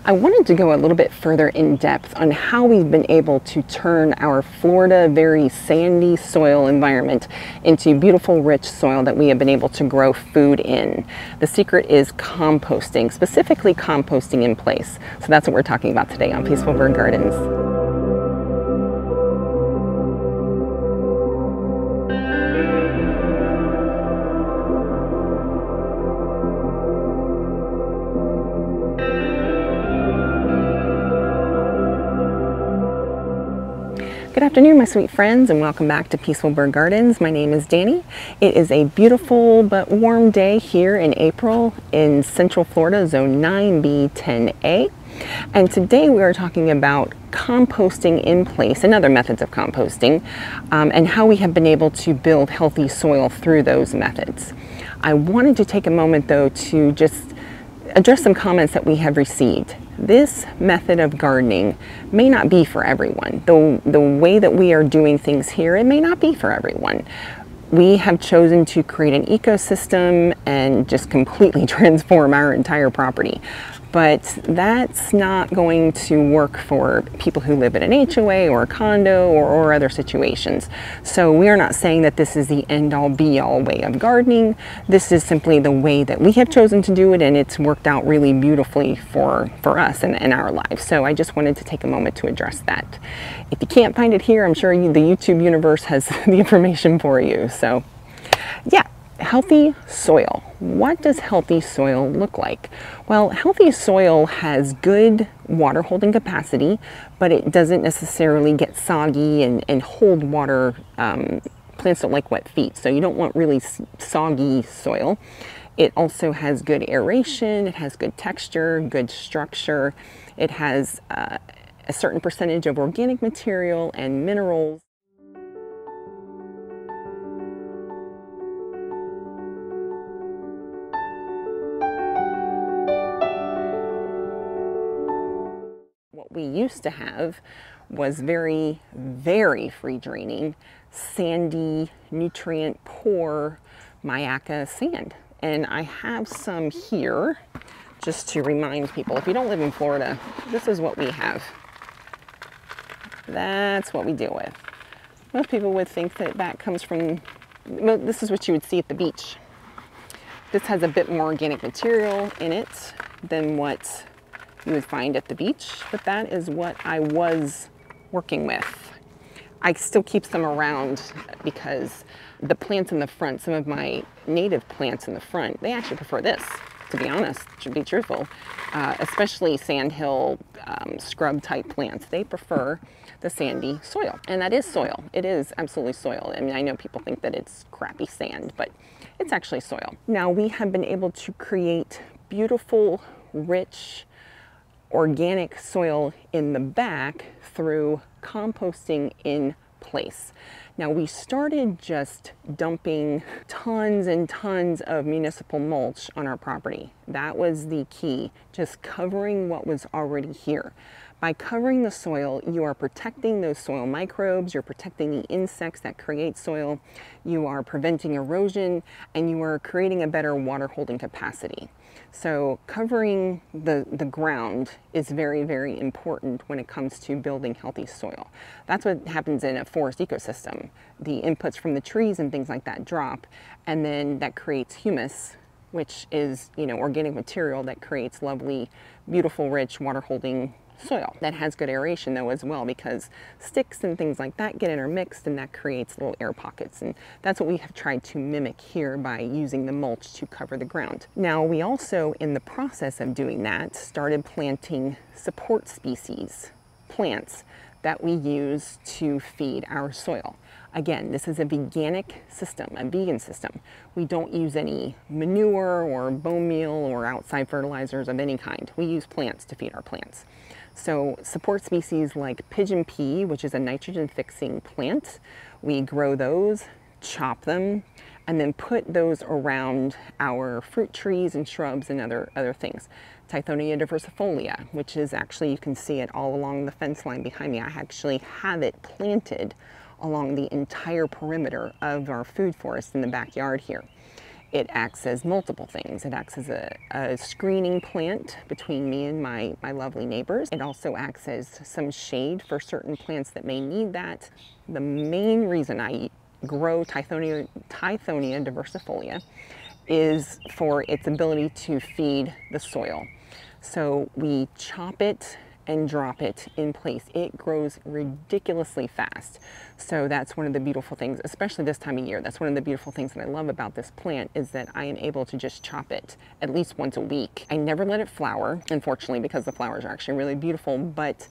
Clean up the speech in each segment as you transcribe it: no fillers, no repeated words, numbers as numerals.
I wanted to go a little bit further in depth on how we've been able to turn our Florida very sandy soil environment into beautiful rich soil that we have been able to grow food in. The secret is composting, specifically composting in place. So that's what we're talking about today on Peaceful Bird Gardens. Good afternoon, my sweet friends, and welcome back to Peaceful Bird Gardens. My name is Danny. It is a beautiful but warm day here in April in Central Florida, Zone 9B 10A. And today we are talking about composting in place and other methods of composting and how we have been able to build healthy soil through those methods. I wanted to take a moment though to just address some comments that we have received. This method of gardening may not be for everyone. The way that we are doing things here, it may not be for everyone. We have chosen to create an ecosystem and just completely transform our entire property. But that's not going to work for people who live in an HOA or a condo or other situations. So we are not saying that this is the end-all be-all way of gardening. This is simply the way that we have chosen to do it, and it's worked out really beautifully for us and our lives. So I just wanted to take a moment to address that. If you can't find it here, I'm sure the YouTube universe has the information for you. So yeah. Healthy soil. What does healthy soil look like? Well, healthy soil has good water holding capacity, but it doesn't necessarily get soggy and hold water. Plants don't like wet feet, so you don't want really soggy soil. It also has good aeration, it has good texture, good structure. It has a certain percentage of organic material and minerals. What we used to have was very, very free draining, sandy, nutrient poor Mayaca sand. And I have some here just to remind people, if you don't live in Florida, this is what we have. That's what we deal with. Most people would think that that comes from, well, this is what you would see at the beach. This has a bit more organic material in it than what you would find at the beach, but that is what I was working with. I still keep some around because the plants in the front, some of my native plants in the front, they actually prefer this, to be honest, to be truthful. Especially sandhill scrub type plants, they prefer the sandy soil. And that is soil. It is absolutely soil. I mean, I know people think that it's crappy sand, but it's actually soil. Now we have been able to create beautiful, rich, organic soil in the back through composting in place. Now we started just dumping tons and tons of municipal mulch on our property. That was the key, just covering what was already here. By covering the soil, you are protecting those soil microbes, you're protecting the insects that create soil, you are preventing erosion, and you are creating a better water holding capacity. So covering the ground is very, very important when it comes to building healthy soil. That's what happens in a forest ecosystem. The inputs from the trees and things like that drop, and then that creates humus, which is, organic material that creates lovely, beautiful, rich, water holding soil that has good aeration though as well, because sticks and things like that get intermixed and that creates little air pockets, and that's what we have tried to mimic here by using the mulch to cover the ground. Now we also, in the process of doing that, started planting support species, plants that we use to feed our soil. Again, this is a veganic system, a vegan system. We don't use any manure or bone meal or outside fertilizers of any kind. We use plants to feed our plants. So support species like pigeon pea, which is a nitrogen fixing plant, we grow those, chop them, and then put those around our fruit trees and shrubs and other things. Tithonia diversifolia, which is actually, you can see it all along the fence line behind me. I actually have it planted along the entire perimeter of our food forest in the backyard here. it acts as multiple things. It acts as a screening plant between me and my lovely neighbors. It also acts as some shade for certain plants that may need that. The main reason I grow Tithonia diversifolia is for its ability to feed the soil. So we chop it and drop it in place. It grows ridiculously fast. So that's one of the beautiful things, especially this time of year. That's one of the beautiful things that I love about this plant, is that I am able to just chop it at least once a week. I never let it flower, unfortunately, because the flowers are actually really beautiful, but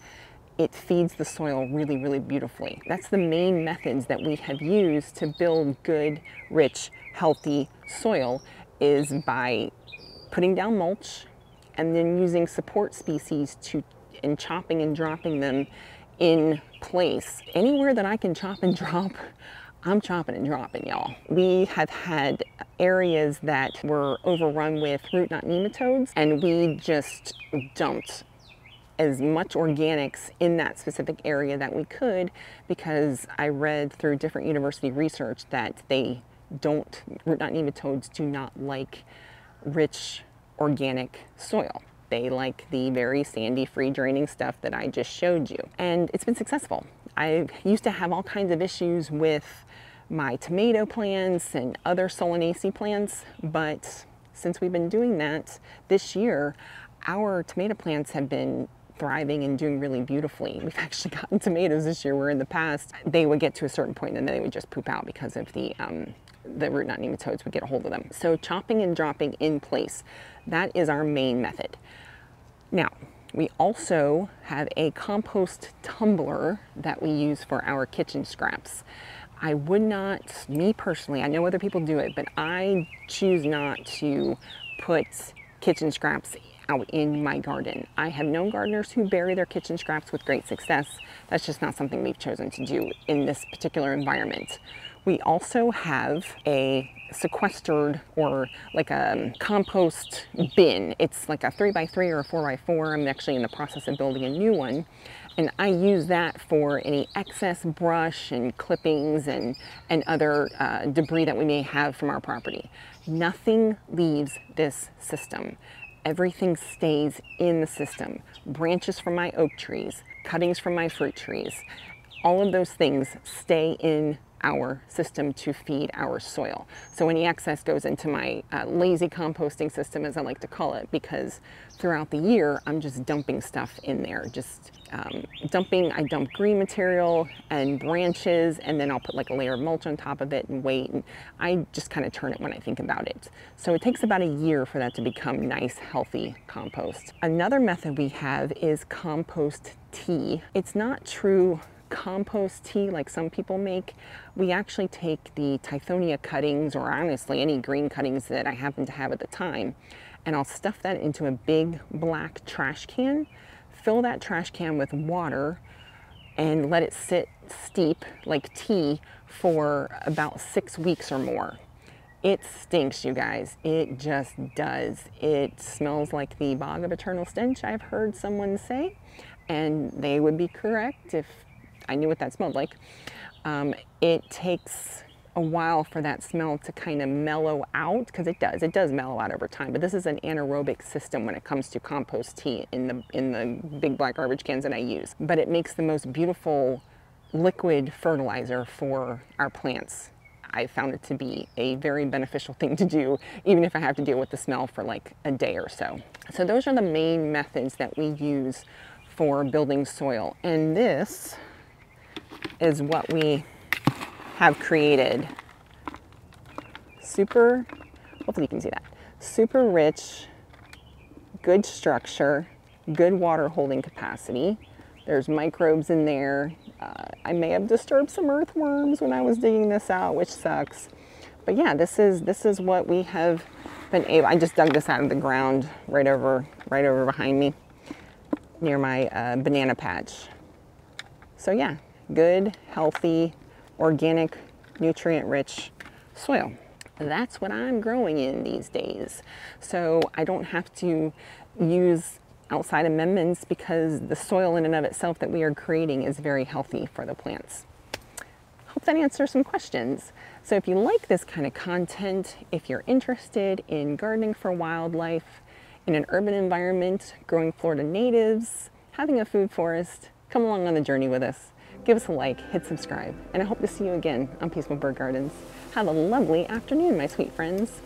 it feeds the soil really, really beautifully. That's the main methods that we have used to build good, rich, healthy soil, is by putting down mulch and then using support species and chopping and dropping them in place. Anywhere that I can chop and drop, I'm chopping and dropping, y'all. We have had areas that were overrun with root knot nematodes, and we just dumped as much organics in that specific area that we could, because I read through different university research that root knot nematodes do not like rich organic soil. They like the very sandy, free draining stuff that I just showed you. And it's been successful. I used to have all kinds of issues with my tomato plants and other Solanaceae plants, but since we've been doing that this year, our tomato plants have been thriving and doing really beautifully. We've actually gotten tomatoes this year where in the past they would get to a certain point and then they would just poop out because of the root knot nematodes would get a hold of them. So chopping and dropping in place, that is our main method. Now, we also have a compost tumbler that we use for our kitchen scraps. I would not, me personally, I know other people do it, but I choose not to put kitchen scraps out in my garden. I have known gardeners who bury their kitchen scraps with great success. That's just not something we've chosen to do in this particular environment. We also have a sequestered, or like a compost bin. It's like a 3x3 or a 4x4. I'm actually in the process of building a new one. And I use that for any excess brush and clippings and other debris that we may have from our property. Nothing leaves this system. Everything stays in the system. Branches from my oak trees, cuttings from my fruit trees, all of those things stay in our system to feed our soil. So any excess goes into my lazy composting system, as I like to call it, because throughout the year, I'm just dumping stuff in there. I dump green material and branches, and then I'll put like a layer of mulch on top of it and wait, and I just kind of turn it when I think about it. So it takes about a year for that to become nice, healthy compost. Another method we have is compost tea. It's not true compost tea like some people make. We actually take the Tithonia cuttings, or honestly any green cuttings that I happen to have at the time, and I'll stuff that into a big black trash can, fill that trash can with water, and let it sit steep like tea for about 6 weeks or more. It stinks, you guys. It just does. It smells like the bog of eternal stench, I've heard someone say, and they would be correct if I knew what that smelled like. It takes a while for that smell to kind of mellow out, because it does mellow out over time, but this is an anaerobic system when it comes to compost tea in the big black garbage cans that I use. But it makes the most beautiful liquid fertilizer for our plants. I found it to be a very beneficial thing to do, even if I have to deal with the smell for like a day or so. So those are the main methods that we use for building soil. And this is what we have created. Hopefully you can see that. Super rich, good structure, good water holding capacity. There's microbes in there. I may have disturbed some earthworms when I was digging this out, which sucks. But yeah, this is what we have been able. I just dug this out of the ground right over behind me near my banana patch. So yeah, good, healthy, organic, nutrient-rich soil. That's what I'm growing in these days. So I don't have to use outside amendments, because the soil in and of itself that we are creating is very healthy for the plants. Hopefully hope that answers some questions. So if you like this kind of content, if you're interested in gardening for wildlife, in an urban environment, growing Florida natives, having a food forest, come along on the journey with us. Give us a like, hit subscribe, and I hope to see you again on Peaceful Bird Gardens. Have a lovely afternoon, my sweet friends.